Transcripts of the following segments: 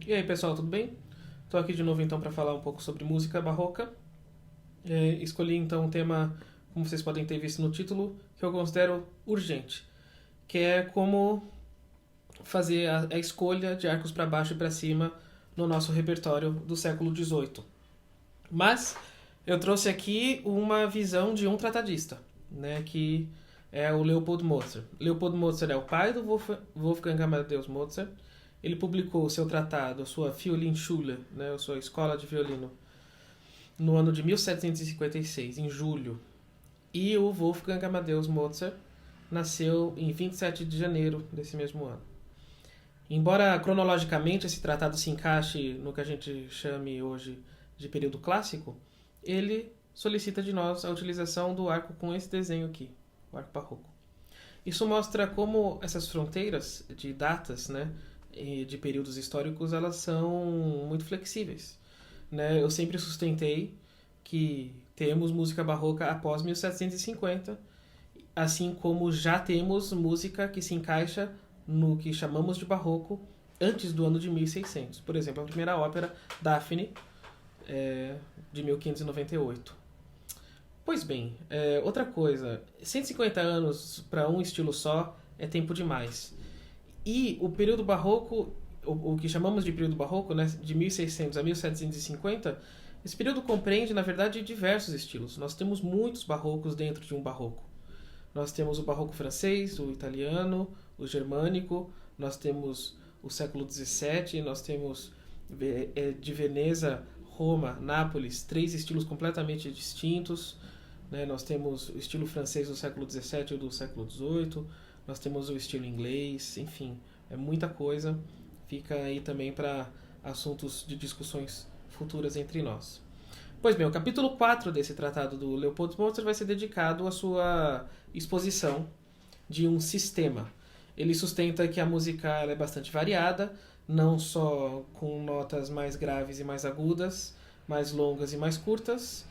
E aí pessoal, tudo bem? Estou aqui de novo então para falar um pouco sobre música barroca. Escolhi então um tema, como vocês podem ter visto no título, que eu considero urgente, que é como fazer a escolha de arcos para baixo e para cima no nosso repertório do século XVIII. Mas eu trouxe aqui uma visão de um tratadista, né, que é o Leopold Mozart. Leopold Mozart é o pai do Wolfgang Amadeus Mozart. Ele publicou seu tratado, a sua Violinschule, né, a sua escola de violino, no ano de 1756, em julho. E o Wolfgang Amadeus Mozart nasceu em 27 de janeiro desse mesmo ano. Embora cronologicamente esse tratado se encaixe no que a gente chame hoje de período clássico, ele solicita de nós a utilização do arco com esse desenho aqui, o arco barroco. Isso mostra como essas fronteiras de datas, né, de períodos históricos, elas são muito flexíveis, né? Eu sempre sustentei que temos música barroca após 1750, assim como já temos música que se encaixa no que chamamos de barroco antes do ano de 1600. Por exemplo, a primeira ópera, Daphne, de 1598. Pois bem, outra coisa, 150 anos para um estilo só é tempo demais. E o período barroco, o que chamamos de período barroco, né, de 1600 a 1750, esse período compreende, na verdade, diversos estilos. Nós temos muitos barrocos dentro de um barroco. Nós temos o barroco francês, o italiano, o germânico, nós temos o século XVII, nós temos de Veneza, Roma, Nápoles, 3 estilos completamente distintos, né? Nós temos o estilo francês do século XVII e do século XVIII, nós temos o estilo inglês, enfim, é muita coisa. Fica aí também para assuntos de discussões futuras entre nós. Pois bem, o capítulo 4 desse tratado do Leopold Mozart vai ser dedicado à sua exposição de um sistema. Ele sustenta que a música ela é bastante variada, não só com notas mais graves e mais agudas, mais longas e mais curtas,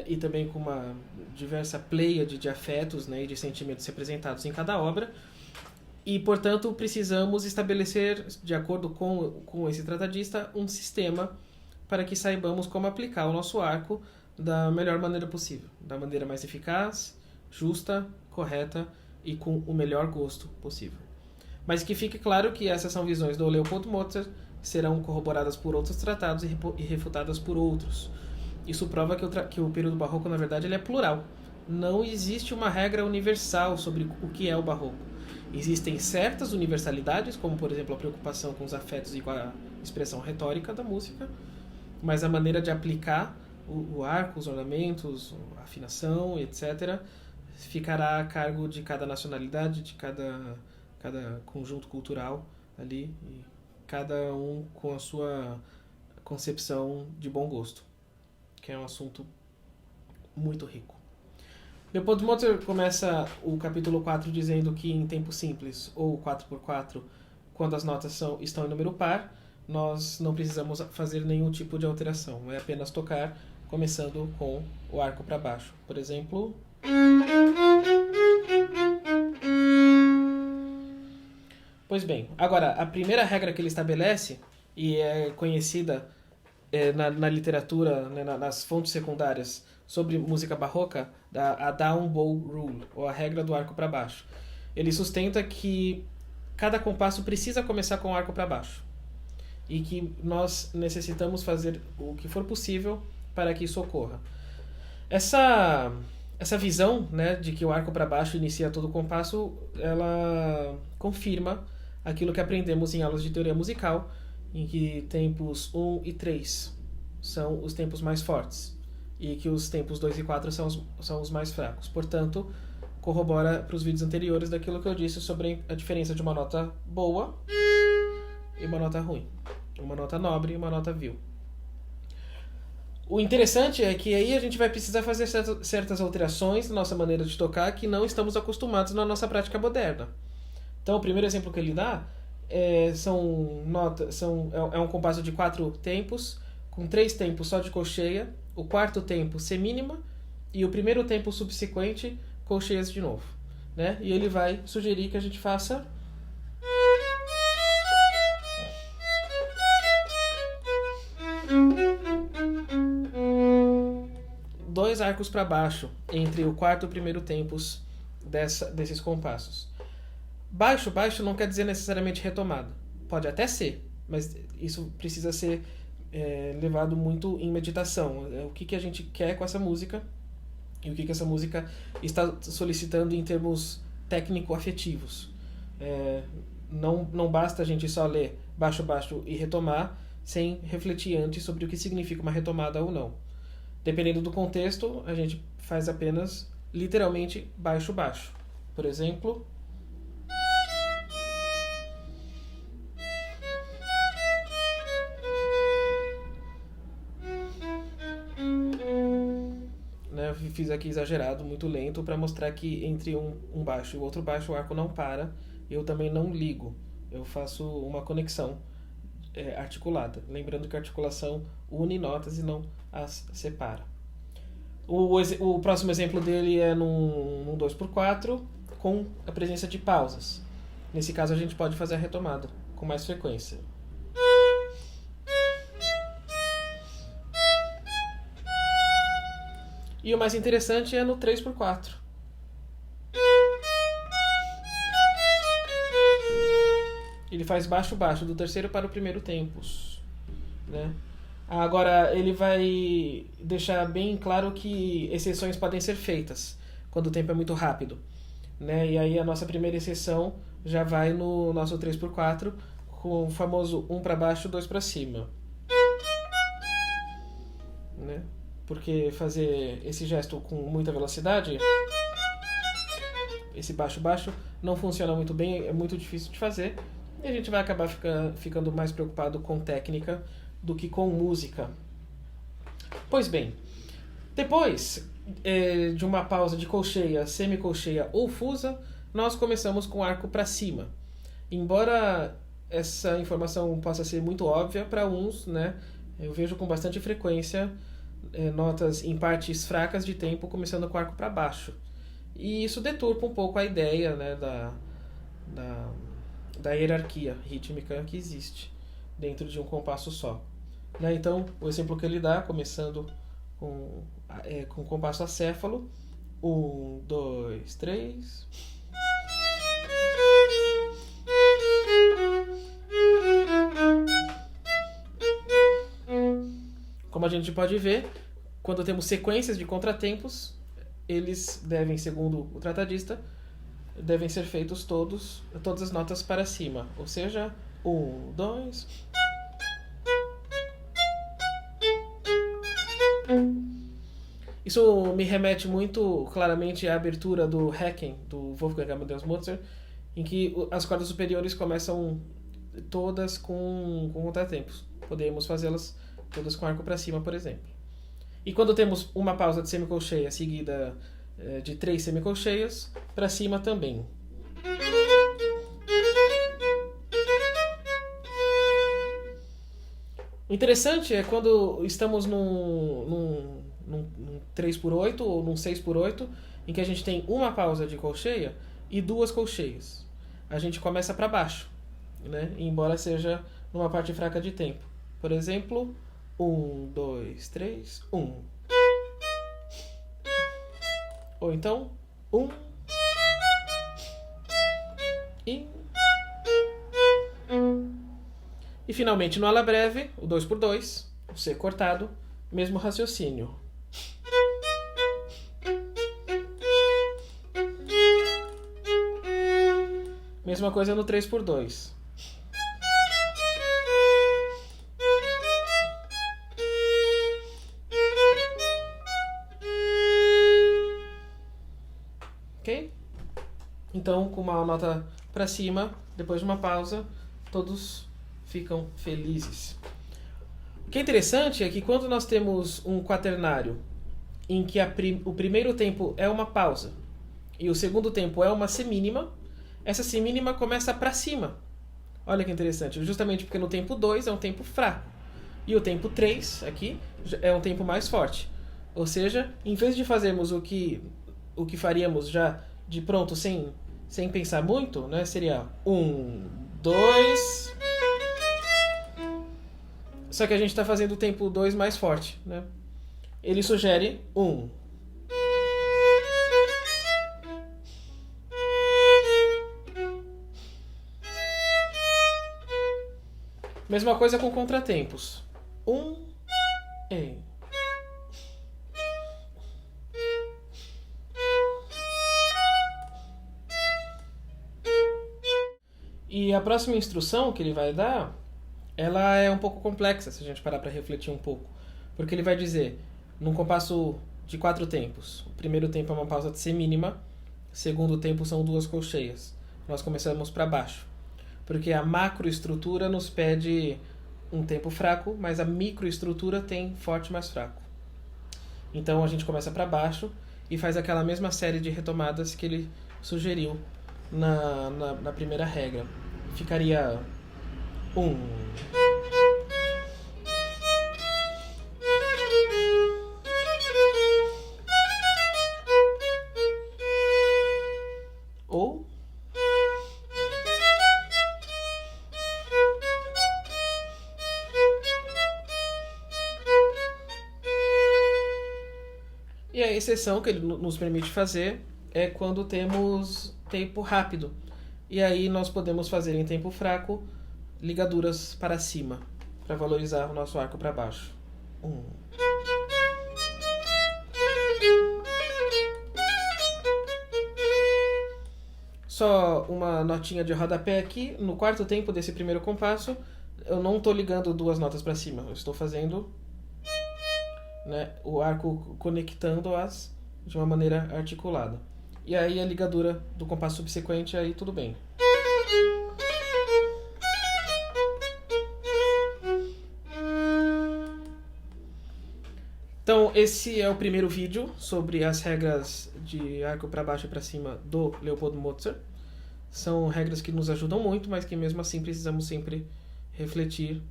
e também com uma diversa pleiade de afetos, né, e de sentimentos representados em cada obra. E, portanto, precisamos estabelecer, de acordo com esse tratadista, um sistema para que saibamos como aplicar o nosso arco da melhor maneira possível, da maneira mais eficaz, justa, correta e com o melhor gosto possível. Mas que fique claro que essas são visões do Leopold Mozart, serão corroboradas por outros tratados e refutadas por outros. Isso prova que o período barroco, na verdade, ele é plural. Não existe uma regra universal sobre o que é o barroco. Existem certas universalidades, como, por exemplo, a preocupação com os afetos e com a expressão retórica da música, mas a maneira de aplicar o arco, os ornamentos, a afinação, etc., ficará a cargo de cada nacionalidade, de cada conjunto cultural ali, e cada um com a sua concepção de bom gosto, que é um assunto muito rico. Leopold Mozart começa o capítulo 4 dizendo que em tempo simples, ou 4x4, quando as notas estão em número par, nós não precisamos fazer nenhum tipo de alteração, é apenas tocar, começando com o arco para baixo. Por exemplo... Pois bem, agora, a primeira regra que ele estabelece, e é conhecida na literatura, né, nas fontes secundárias sobre música barroca, a Down Bow Rule, ou a regra do arco para baixo. Ele sustenta que cada compasso precisa começar com o arco para baixo, e que nós necessitamos fazer o que for possível para que isso ocorra. Essa visão, né, de que o arco para baixo inicia todo o compasso, ela confirma aquilo que aprendemos em aulas de teoria musical, em que tempos 1 e 3 são os tempos mais fortes e que os tempos 2 e 4 são os mais fracos. Portanto, corrobora para os vídeos anteriores daquilo que eu disse sobre a diferença de uma nota boa e uma nota ruim, uma nota nobre e uma nota vil. O interessante é que aí a gente vai precisar fazer certas alterações na nossa maneira de tocar que não estamos acostumados na nossa prática moderna. Então, o primeiro exemplo que ele dá é um compasso de 4 tempos, com 3 tempos só de colcheia, o quarto tempo semínima e o primeiro tempo subsequente colcheias de novo, né? E ele vai sugerir que a gente faça dois arcos para baixo entre o quarto e o primeiro tempos desses compassos. Baixo, baixo não quer dizer necessariamente retomada. Pode até ser, mas isso precisa ser levado muito em meditação. O que a gente quer com essa música e o que essa música está solicitando em termos técnico-afetivos. Não basta a gente só ler baixo, baixo e retomar sem refletir antes sobre o que significa uma retomada ou não. Dependendo do contexto, a gente faz apenas, literalmente, baixo, baixo. Por exemplo... Fiz aqui exagerado, muito lento, para mostrar que entre um baixo e o outro baixo o arco não para. Eu também não ligo. Eu faço uma conexão articulada. Lembrando que a articulação une notas e não as separa. O próximo exemplo dele é num 2x4 com a presença de pausas. Nesse caso a gente pode fazer a retomada com mais frequência. E o mais interessante é no 3x4. Ele faz baixo-baixo, do terceiro para o primeiro tempos, né? Agora, ele vai deixar bem claro que exceções podem ser feitas quando o tempo é muito rápido, né? E aí a nossa primeira exceção já vai no nosso 3x4 com o famoso 1 para baixo, 2 para cima, né? Porque fazer esse gesto com muita velocidade, esse baixo-baixo, não funciona muito bem, é muito difícil de fazer, e a gente vai acabar ficando mais preocupado com técnica do que com música. Pois bem, depois de uma pausa de colcheia, semicolcheia ou fusa, nós começamos com arco para cima. Embora essa informação possa ser muito óbvia para uns, né, eu vejo com bastante frequência notas em partes fracas de tempo começando com arco para baixo. E isso deturpa um pouco a ideia, né, da hierarquia rítmica que existe dentro de um compasso só. Né? Então, o exemplo que ele dá, começando com compasso acéfalo, 1, 2, 3... Como a gente pode ver, quando temos sequências de contratempos, eles devem, segundo o tratadista, devem ser feitos todas as notas para cima. Ou seja, 1, 2... Isso me remete muito claramente à abertura do Requiem, do Wolfgang Amadeus Mozart, em que as cordas superiores começam todas com contratempos. Podemos fazê-las todas com arco para cima, por exemplo. E quando temos uma pausa de semicolcheia seguida de 3 semicolcheias, para cima também. O interessante é quando estamos num 3x8 ou num 6x8, em que a gente tem uma pausa de colcheia e 2 colcheias. A gente começa para baixo, né? Embora seja numa parte fraca de tempo. Por exemplo, 1, 2, 3, 1. Ou então, 1 e finalmente no ala breve, o 2x2, o C cortado, mesmo raciocínio. Mesma coisa no 3x2. Ok? Então, com uma nota para cima, depois de uma pausa, todos ficam felizes. O que é interessante é que quando nós temos um quaternário em que o primeiro tempo é uma pausa e o segundo tempo é uma semínima, essa semínima começa para cima. Olha que interessante, justamente porque no tempo 2 é um tempo fraco e o tempo 3 aqui é um tempo mais forte. Ou seja, em vez de fazermos o que faríamos já de pronto sem pensar muito, né, seria 1, 2... Só que a gente está fazendo o tempo 2 mais forte, né? Ele sugere 1, Mesma coisa com contratempos. E. E a próxima instrução que ele vai dar, ela é um pouco complexa, se a gente parar para refletir um pouco. Porque ele vai dizer, num compasso de 4 tempos, o primeiro tempo é uma pausa de semínima, o segundo tempo são 2 colcheias. Nós começamos para baixo. Porque a macroestrutura nos pede um tempo fraco, mas a microestrutura tem forte mais fraco. Então a gente começa para baixo e faz aquela mesma série de retomadas que ele sugeriu na primeira regra. Ficaria 1. Ou e a exceção que ele nos permite fazer é quando temos tempo rápido. E aí nós podemos fazer em tempo fraco ligaduras para cima, para valorizar o nosso arco para baixo. 1. Só uma notinha de rodapé aqui. No quarto tempo desse primeiro compasso, eu não estou ligando 2 notas para cima. Eu estou fazendo, né, o arco conectando-as de uma maneira articulada. E aí a ligadura do compasso subsequente, aí tudo bem. Então esse é o primeiro vídeo sobre as regras de arco para baixo e para cima do Leopold Mozart. São regras que nos ajudam muito, mas que mesmo assim precisamos sempre refletir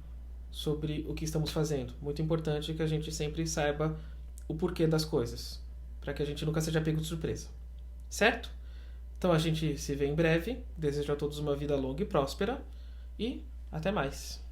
sobre o que estamos fazendo. Muito importante que a gente sempre saiba o porquê das coisas, para que a gente nunca seja pego de surpresa. Certo? Então a gente se vê em breve. Desejo a todos uma vida longa e próspera. E até mais.